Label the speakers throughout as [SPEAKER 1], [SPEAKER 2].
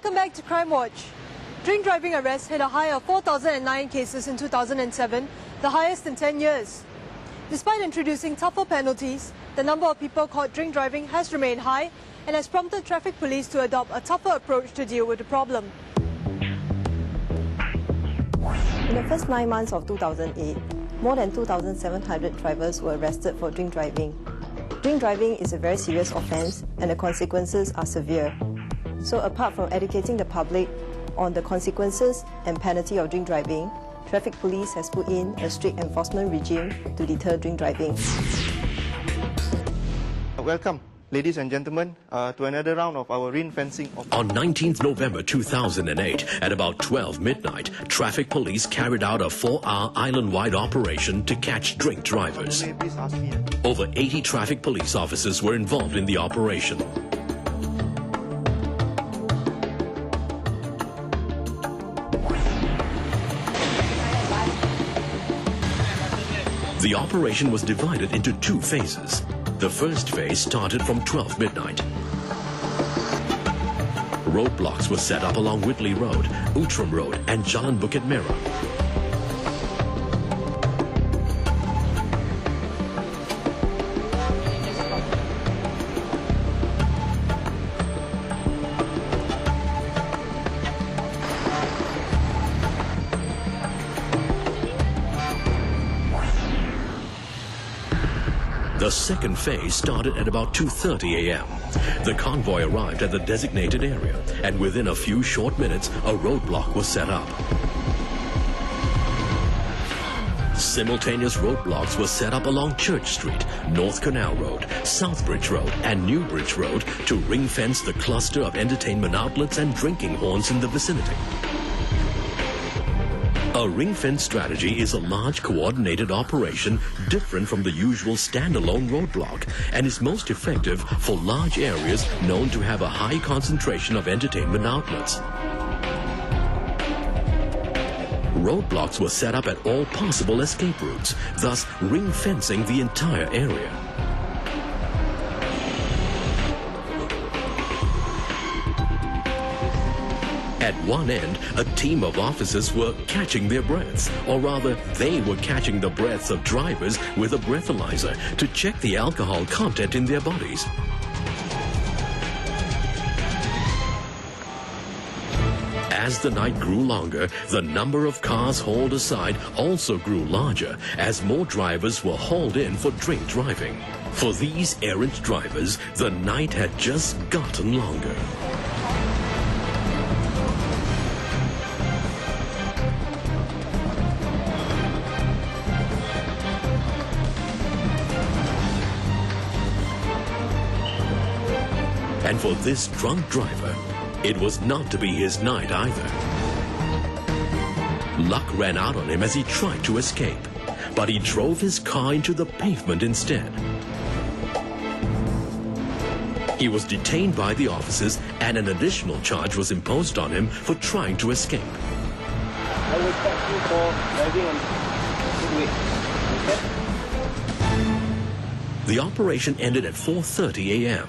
[SPEAKER 1] Welcome back to Crime Watch. Drink driving arrests hit a high of 4,009 cases in 2007, the highest in 10 years. Despite introducing tougher penalties, the number of people caught drink driving has remained high and has prompted traffic police to adopt a tougher approach to deal with the problem.
[SPEAKER 2] In the first 9 months of 2008, more than 2,700 drivers were arrested for drink driving. Drink driving is a very serious offence and the consequences are severe. So apart from educating the public on the consequences and penalty of drink driving, traffic police has put in a strict enforcement regime to deter drink driving.
[SPEAKER 3] Welcome, ladies and gentlemen, to another round of our ring-fencing.
[SPEAKER 4] On 19th November 2008, at about 12 midnight, traffic police carried out a 4-hour island-wide operation to catch drink drivers. Over 80 traffic police officers were involved in the operation. The operation was divided into 2 phases. The first phase started from 12 midnight. Roadblocks were set up along Whitley Road, Outram Road and Jalan Bukit Merah. The second phase started at about 2:30 a.m. The convoy arrived at the designated area, and within a few short minutes, a roadblock was set up. Simultaneous roadblocks were set up along Church Street, North Canal Road, Southbridge Road, and Newbridge Road to ring-fence the cluster of entertainment outlets and drinking haunts in the vicinity. A ring-fence strategy is a large coordinated operation different from the usual standalone roadblock and is most effective for large areas known to have a high concentration of entertainment outlets. Roadblocks were set up at all possible escape routes, thus ring-fencing the entire area. At one end, a team of officers were catching their breaths, or rather, they were catching the breaths of drivers with a breathalyzer to check the alcohol content in their bodies. As the night grew longer, the number of cars hauled aside also grew larger as more drivers were hauled in for drink driving. For these errant drivers, the night had just gotten longer. And for this drunk driver, it was not to be his night either. Luck ran out on him as he tried to escape, but he drove his car into the pavement instead. He was detained by the officers and an additional charge was imposed on him for trying to escape.
[SPEAKER 3] I will catch you for driving on the way.
[SPEAKER 4] The operation ended at 4:30 a.m.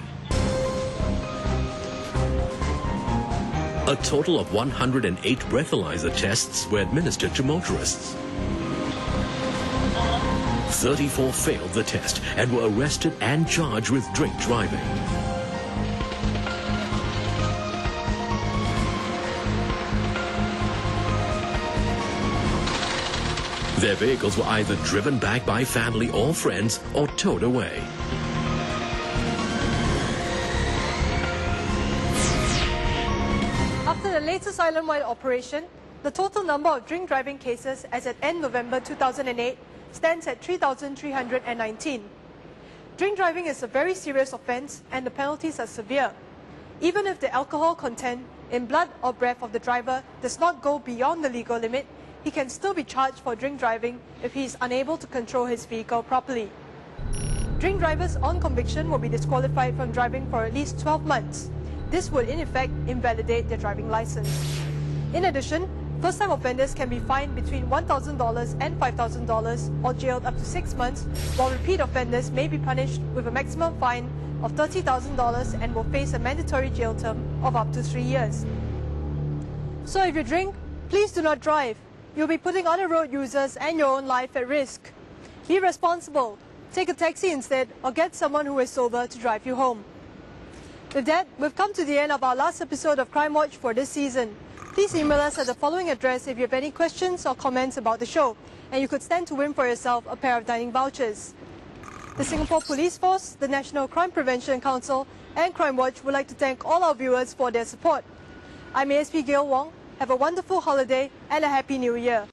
[SPEAKER 4] A total of 108 breathalyzer tests were administered to motorists. 34 failed the test and were arrested and charged with drink driving. Their vehicles were either driven back by family or friends or towed away.
[SPEAKER 1] After the latest island-wide operation, the total number of drink driving cases as at end November 2008 stands at 3,319. Drink driving is a very serious offence and the penalties are severe. Even if the alcohol content in blood or breath of the driver does not go beyond the legal limit, he can still be charged for drink driving if he is unable to control his vehicle properly. Drink drivers on conviction will be disqualified from driving for at least 12 months. This would in effect invalidate their driving license. In addition, first-time offenders can be fined between $1,000 and $5,000 or jailed up to 6 months, while repeat offenders may be punished with a maximum fine of $30,000 and will face a mandatory jail term of up to 3 years. So if you drink, please do not drive. You'll be putting other road users and your own life at risk. Be responsible. Take a taxi instead or get someone who is sober to drive you home. With that, we've come to the end of our last episode of Crime Watch for this season. Please email us at the following address if you have any questions or comments about the show, and you could stand to win for yourself a pair of dining vouchers. The Singapore Police Force, the National Crime Prevention Council, and Crime Watch would like to thank all our viewers for their support. I'm ASP Gail Wong. Have a wonderful holiday and a Happy New Year.